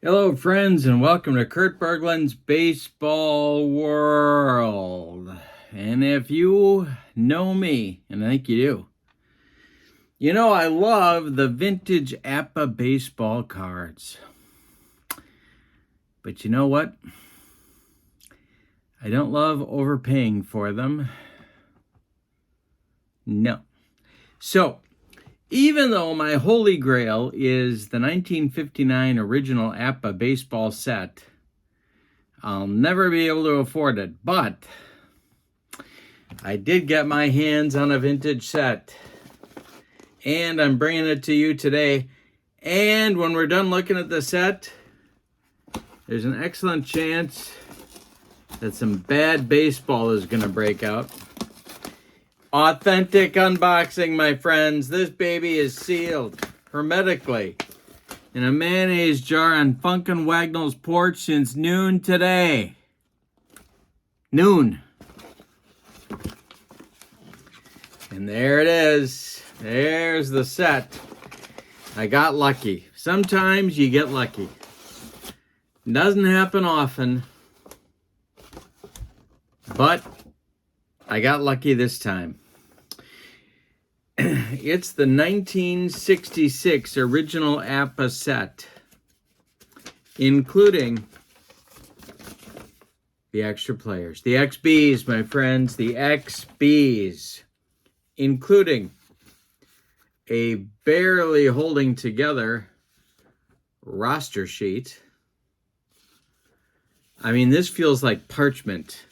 Hello, friends, and welcome to Kurt Berglund's Baseball World. And if you know me, and I think you do, you know I love the vintage APBA baseball cards. But you know what? I don't love overpaying for them. No. So, even though my holy grail is the 1959 original APBA baseball set, I'll never be able to afford it, but I did get my hands on a vintage set, and I'm bringing it to you today. And when we're done looking at the set, there's an excellent chance that some bad baseball is going to break out. Authentic unboxing, my friends. This baby is sealed hermetically in a mayonnaise jar on Funkin' Wagnall's porch since noon today. Noon. And there it is. There's the set. I got lucky. Sometimes you get lucky. It doesn't happen often, but I got lucky this time. It's the 1966 original APBA set, including the extra players. The XBs, my friends, the XBs, including a barely holding together roster sheet. I mean, this feels like parchment.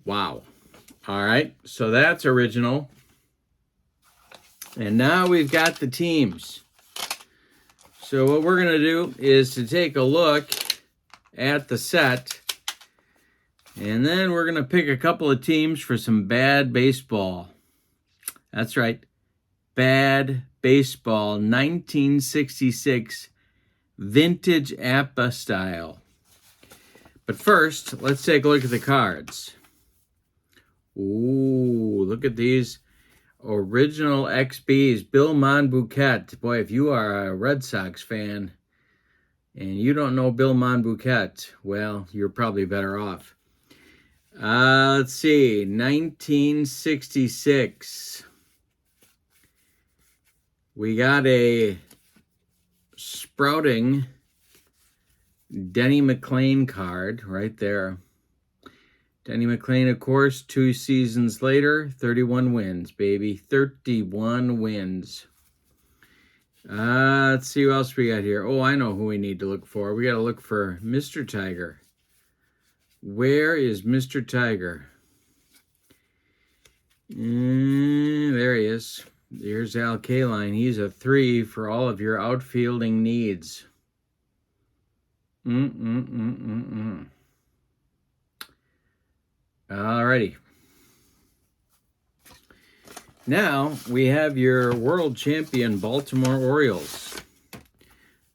Wow. All right, so that's original. And now we've got the teams. So what we're going to do is to take a look at the set, and then we're going to pick a couple of teams for some bad baseball. That's right, bad baseball, 1966 vintage APBA style. But first, let's take a look at the cards. Ooh, look at these original XBs. Bill Monbouquet. Boy, if you are a Red Sox fan and you don't know Bill Monbouquet, well, you're probably better off. Let's see, 1966. We got a sprouting Denny McLain card right there. Denny McLain, of course, 2 seasons later, 31 wins, baby. 31 wins. Let's see who else we got here. Oh, I know who we need to look for. We got to look for Mr. Tiger. Where is Mr. Tiger? There he is. Here's Al Kaline. He's a 3 for all of your outfielding needs. Alrighty. Now we have your world champion Baltimore Orioles.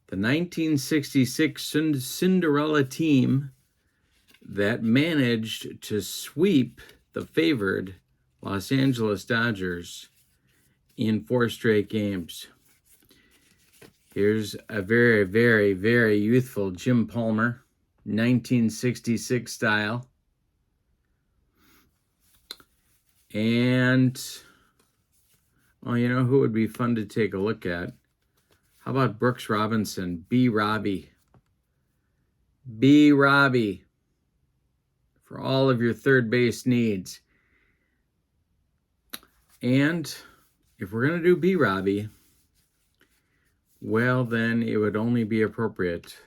The 1966 Cinderella team that managed to sweep the favored Los Angeles Dodgers in 4 straight games. Here's a very, very, very youthful Jim Palmer, 1966 style. And, oh, you know who would be fun to take a look at? How about Brooks Robinson, B. Robbie? B. Robbie for all of your third base needs. And if we're going to do B. Robbie, well, then it would only be appropriate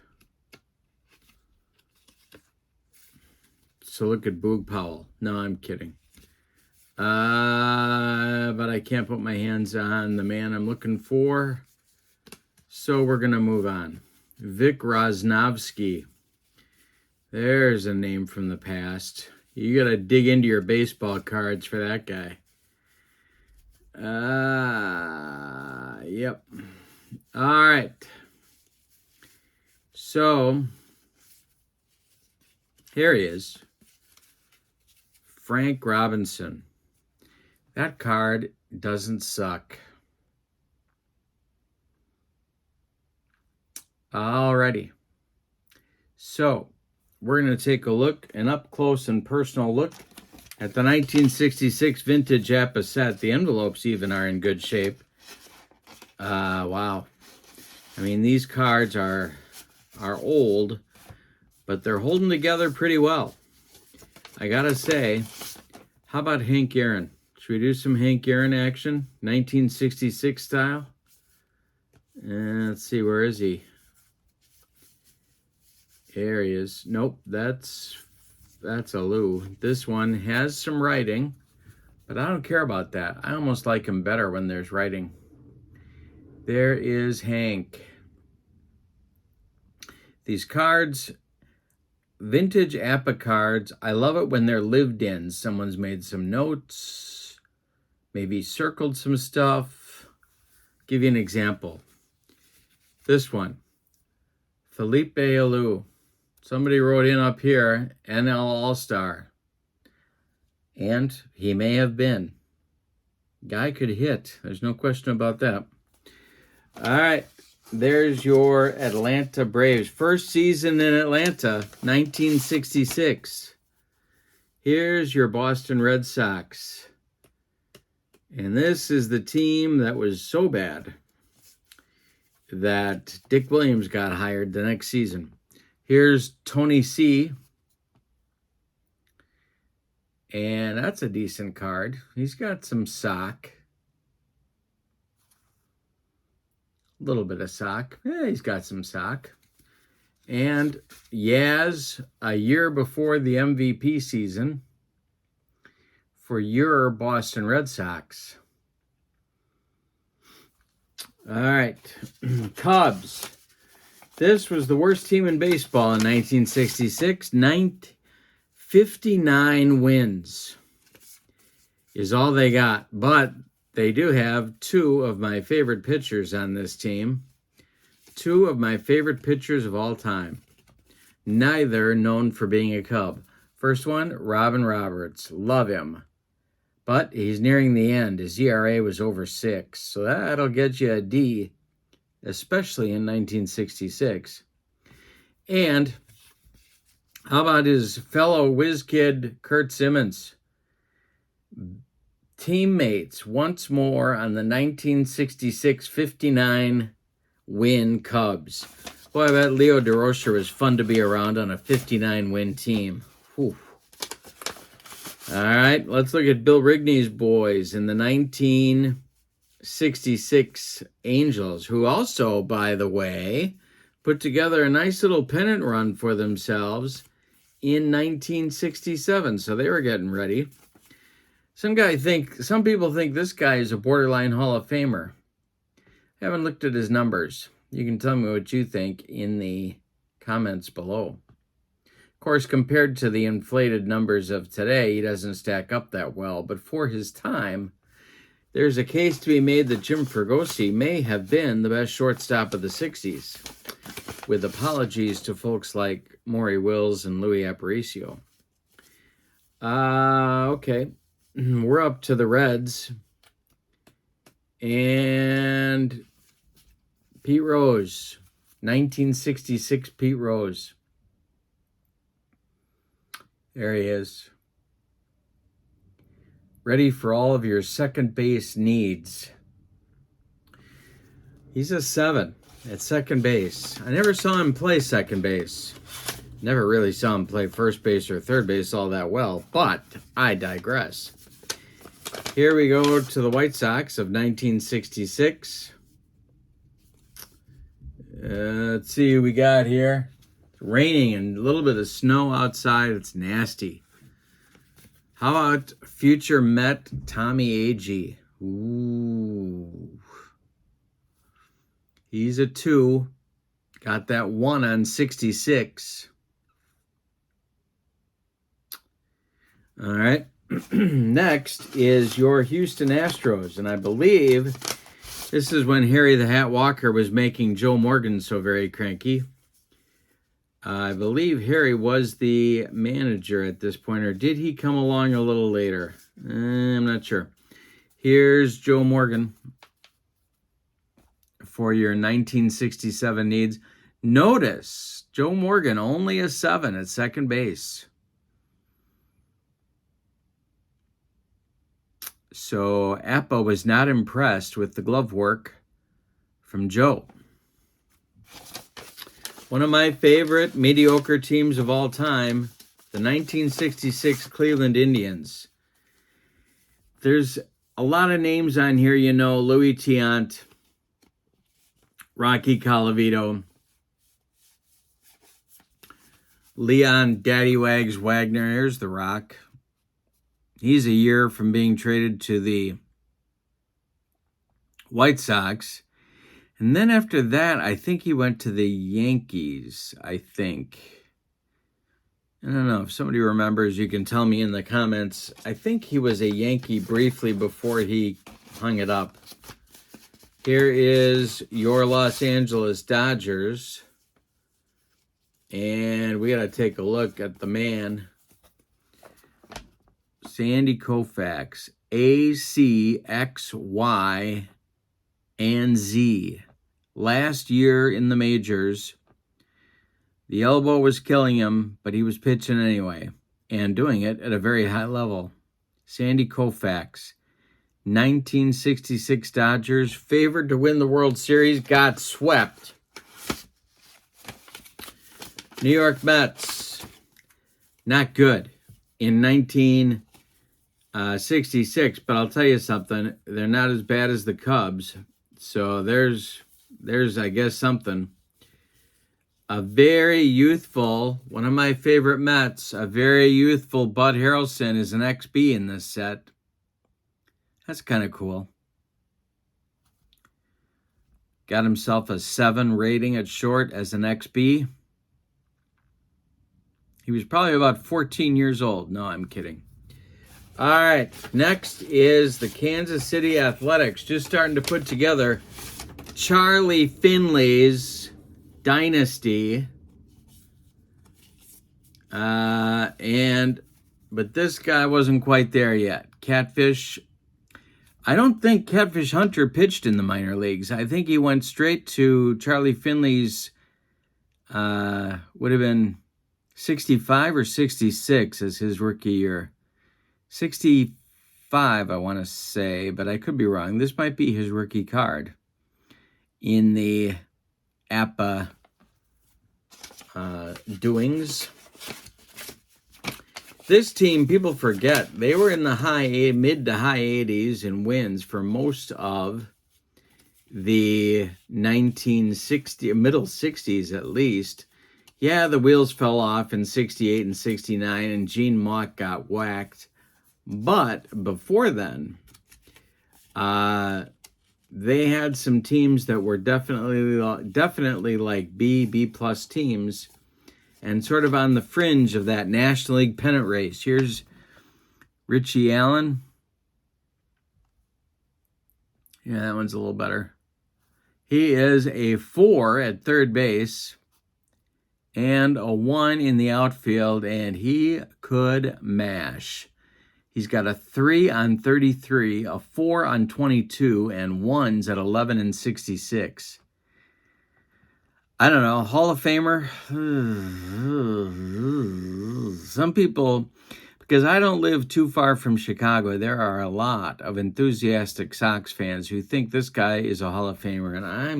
to look at Boog Powell. No, I'm kidding. But I can't put my hands on the man I'm looking for, so we're going to move on. Vic Rosnovsky. There's a name from the past. You got to dig into your baseball cards for that guy. Yep. All right. So, here he is. Frank Robinson. That card doesn't suck. Alrighty. So, we're going to take a look, an up-close and personal look at the 1966 vintage APBA set. The envelopes even are in good shape. Wow. I mean, these cards are old, but they're holding together pretty well. I gotta say, how about Hank Aaron? Should we do some Hank Aaron action? 1966 style? Let's see, where is he? There he is. Nope, that's a Lou. This one has some writing, but I don't care about that. I almost like him better when there's writing. There is Hank. These cards, vintage APBA cards, I love it when they're lived in. Someone's made some notes, maybe circled some stuff. Give you an example. This one, Felipe Alou. Somebody wrote in up here, NL All-Star. And he may have been. Guy could hit. There's no question about that. All right. There's your Atlanta Braves. First season in Atlanta, 1966. Here's your Boston Red Sox. And this is the team that was so bad that Dick Williams got hired the next season. Here's Tony C. And that's a decent card. He's got some sock. A little bit of sock. Yeah, he's got some sock. And Yaz, a year before the MVP season for your Boston Red Sox. All right. Cubs. This was the worst team in baseball in 1966. 59 wins is all they got. But they do have two of my favorite pitchers on this team. Two of my favorite pitchers of all time. Neither known for being a Cub. First one, Robin Roberts. Love him. But he's nearing the end. His ERA was over 6. So that'll get you a D, especially in 1966. And how about his fellow whiz kid, Kurt Simmons? Teammates once more on the 1966 59 win Cubs. Boy, I bet Leo DeRocher was fun to be around on a 59 win team. Whew. All right, let's look at Bill Rigney's boys in the 1966 Angels, who also, by the way, put together a nice little pennant run for themselves in 1967. So they were getting ready. Some people think this guy is a borderline Hall of Famer. I haven't looked at his numbers. You can tell me what you think in the comments below. Of course, compared to the inflated numbers of today, he doesn't stack up that well. But for his time, there's a case to be made that Jim Fregosi may have been the best shortstop of the 60s, with apologies to folks like Maury Wills and Louis Aparicio. Okay. We're up to the Reds. And Pete Rose, 1966 Pete Rose. There he is. Ready for all of your second base needs. He's a 7 at second base. I never saw him play second base. Never really saw him play first base or third base all that well, but I digress. Here we go to the White Sox of 1966. Let's see who we got here. It's raining and a little bit of snow outside. It's nasty. How about future Met Tommy Agee? Ooh. He's a 2. Got that 1 on 66. All right. Next is your Houston Astros. And I believe this is when Harry the Hat Walker was making Joe Morgan so very cranky. I believe Harry was the manager at this point, or did he come along a little later? I'm not sure. Here's Joe Morgan for your 1967 needs. Notice Joe Morgan, only a 7 at second base. So APBA was not impressed with the glove work from Joe. One of my favorite mediocre teams of all time, the 1966 Cleveland Indians. There's a lot of names on here, you know, Louis Tiant, Rocky Colavito, Leon Daddy Wags Wagner. Here's the Rock. He's a year from being traded to the White Sox. And then after that, I think he went to the Yankees, I think. I don't know. If somebody remembers, you can tell me in the comments. I think he was a Yankee briefly before he hung it up. Here is your Los Angeles Dodgers. And we got to take a look at the man. Sandy Koufax. A, C, X, Y, and Z. Last year in the majors, the elbow was killing him, but he was pitching anyway and doing it at a very high level. Sandy Koufax, 1966 Dodgers, favored to win the World Series, got swept. New York Mets, not good in 1966, but I'll tell you something, they're not as bad as the Cubs, so there's I guess something. A very youthful, one of my favorite Mets, a very youthful Bud Harrelson is an XB in this set. That's kind of cool. Got himself a 7 rating at short as an XB. He was probably about 14 years old. No, I'm kidding. All right, next is the Kansas City Athletics. Just starting to put together Charlie Finley's dynasty. But this guy wasn't quite there yet. Catfish. I don't think Catfish Hunter pitched in the minor leagues. I think he went straight to Charlie Finley's, would have been 65 or 66 as his rookie year. 65, I want to say, but I could be wrong. This might be his rookie card in the APBA doings. This team, people forget, they were in the mid to high 80s in wins for most of the 1960s, middle 60s at least. Yeah, the wheels fell off in 68 and 69, and Gene Mauch got whacked. But before then, they had some teams that were definitely like B plus teams, and sort of on the fringe of that National League pennant race. Here's Richie Allen. Yeah, that one's a little better. He is a 4 at third base and a 1 in the outfield, and he could mash. He's got a 3 on 33, a 4 on 22, and 1s at 11 and 66. I don't know, Hall of Famer? Some people, because I don't live too far from Chicago, there are a lot of enthusiastic Sox fans who think this guy is a Hall of Famer, and I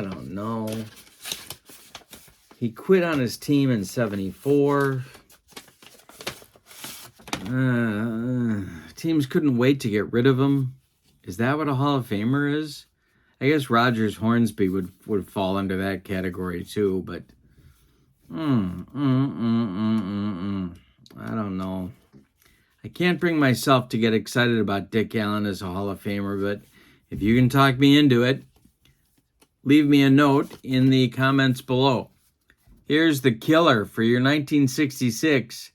don't know. He quit on his team in 74. Teams couldn't wait to get rid of him. Is that what a Hall of Famer is? I guess Rogers Hornsby would fall under that category too, but I don't know. I can't bring myself to get excited about Dick Allen as a Hall of Famer, but if you can talk me into it, leave me a note in the comments below. Here's the killer for your 1966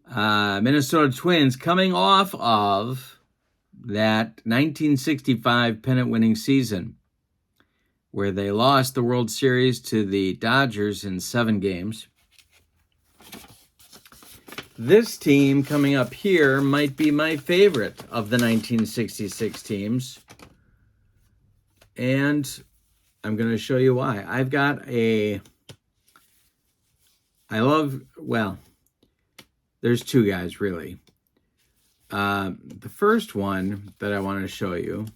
Minnesota Twins, coming off of that 1965 pennant-winning season where they lost the World Series to the Dodgers in 7 games. This team coming up here might be my favorite of the 1966 teams. And I'm going to show you why. I've got well, there's two guys, really. The first one that I want to show you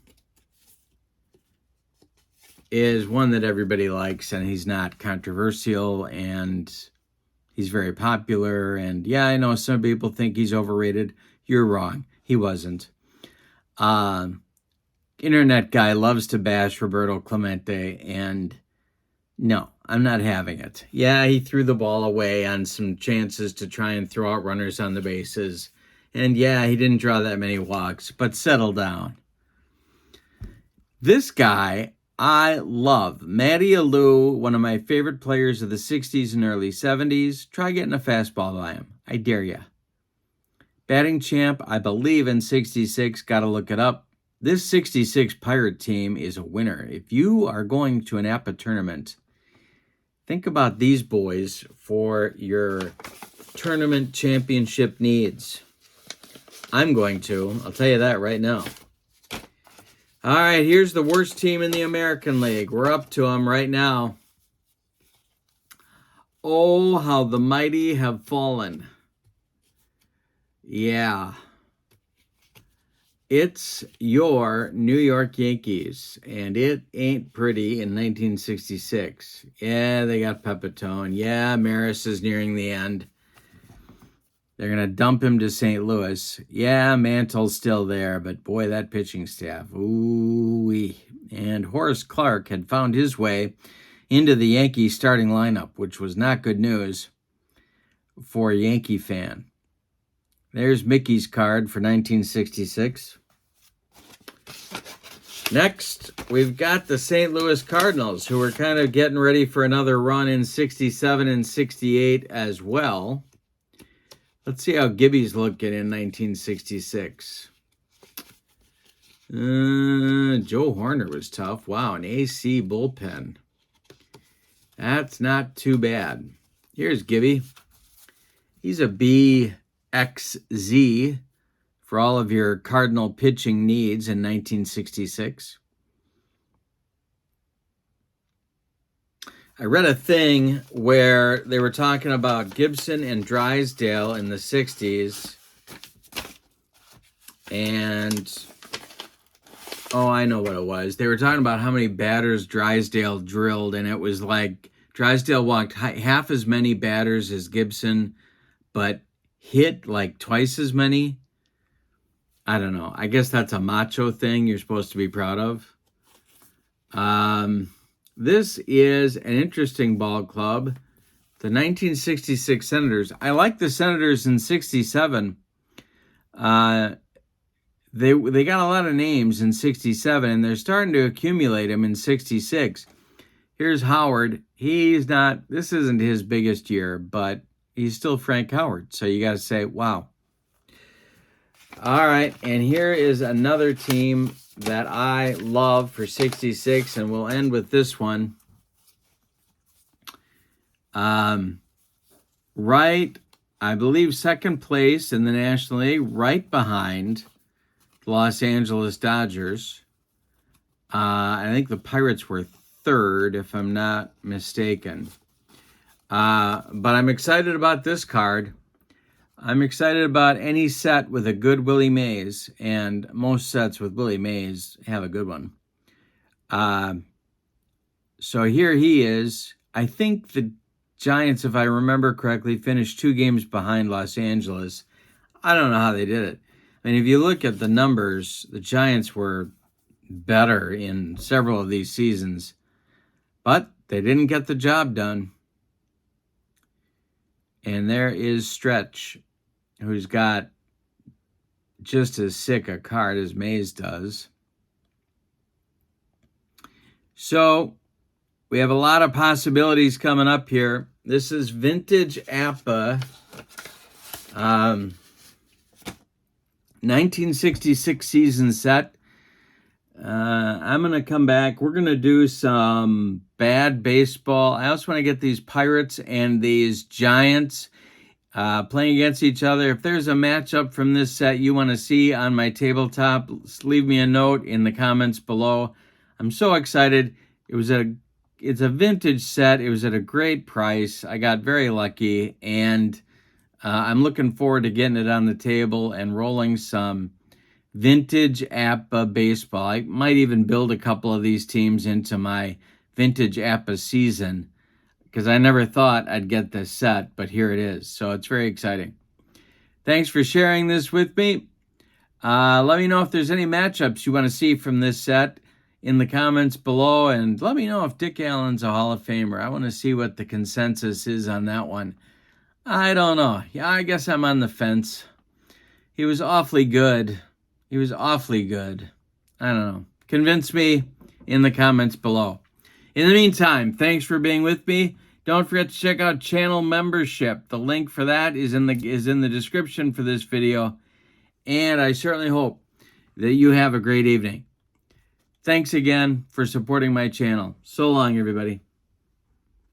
is one that everybody likes, and he's not controversial, and he's very popular. And yeah, I know some people think he's overrated. You're wrong. He wasn't. Internet guy loves to bash Roberto Clemente, and no, I'm not having it. Yeah, he threw the ball away on some chances to try and throw out runners on the bases. And yeah, he didn't draw that many walks, but settle down. This guy, I love. Matty Alou, one of my favorite players of the 60s and early 70s. Try getting a fastball by him. I dare ya. Batting champ, I believe, in 66. Got to look it up. This 66 Pirate team is a winner. If you are going to an APBA tournament, think about these boys for your tournament championship needs. I'm going to. I'll tell you that right now. All right, here's the worst team in the American League. We're up to them right now. Oh, how the mighty have fallen. Yeah. It's your New York Yankees, and it ain't pretty in 1966. Yeah, they got Pepitone. Yeah, Maris is nearing the end. They're going to dump him to St. Louis. Yeah, Mantle's still there, but boy, that pitching staff. Ooh-wee. And Horace Clarke had found his way into the Yankee starting lineup, which was not good news for a Yankee fan. There's Mickey's card for 1966. Next, we've got the St. Louis Cardinals, who are kind of getting ready for another run in 67 and 68 as well. Let's see how Gibby's looking in 1966. Joe Horner was tough. Wow, an AC bullpen. That's not too bad. Here's Gibby. He's a BXZ for all of your Cardinal pitching needs in 1966. I read a thing where they were talking about Gibson and Drysdale in the 60s. And, oh, I know what it was. They were talking about how many batters Drysdale drilled, and it was like Drysdale walked half as many batters as Gibson, but hit like twice as many. I don't know. I guess that's a macho thing you're supposed to be proud of. This is an interesting ball club. The 1966 Senators. I like the Senators in 67. They got a lot of names in 67, and they're starting to accumulate them in 66. Here's Howard. This isn't his biggest year, but he's still Frank Howard. So you got to say, wow. All right, and here is another team that I love for 66, and we'll end with this one. Right, I believe second place in the National League, right behind the Los Angeles Dodgers. I think the Pirates were third, if I'm not mistaken. But I'm excited about this card. I'm excited about any set with a good Willie Mays, and most sets with Willie Mays have a good one. So here he is. I think the Giants, if I remember correctly, finished 2 games behind Los Angeles. I don't know how they did it. I mean, if you look at the numbers, the Giants were better in several of these seasons, but they didn't get the job done. And there is Stretch, who's got just as sick a card as Mays does. So we have a lot of possibilities coming up here. This is vintage APBA, 1966 season set. I'm going to come back. We're going to do some bad baseball. I also want to get these Pirates and these Giants playing against each other. If there's a matchup from this set you want to see on my tabletop, leave me a note in the comments below. I'm so excited. It's a vintage set. It was at a great price. I got very lucky, and I'm looking forward to getting it on the table and rolling some vintage APBA baseball. I might even build a couple of these teams into my vintage APBA season, because I never thought I'd get this set, but here it is. So it's very exciting. Thanks for sharing this with me. Let me know if there's any matchups you want to see from this set in the comments below, and let me know if Dick Allen's a Hall of Famer. I want to see what the consensus is on that one. I don't know. Yeah, I guess I'm on the fence. He was awfully good. I don't know. Convince me in the comments below. In the meantime, thanks for being with me. Don't forget to check out channel membership. The link for that is in the description for this video. And I certainly hope that you have a great evening. Thanks again for supporting my channel. So long, everybody.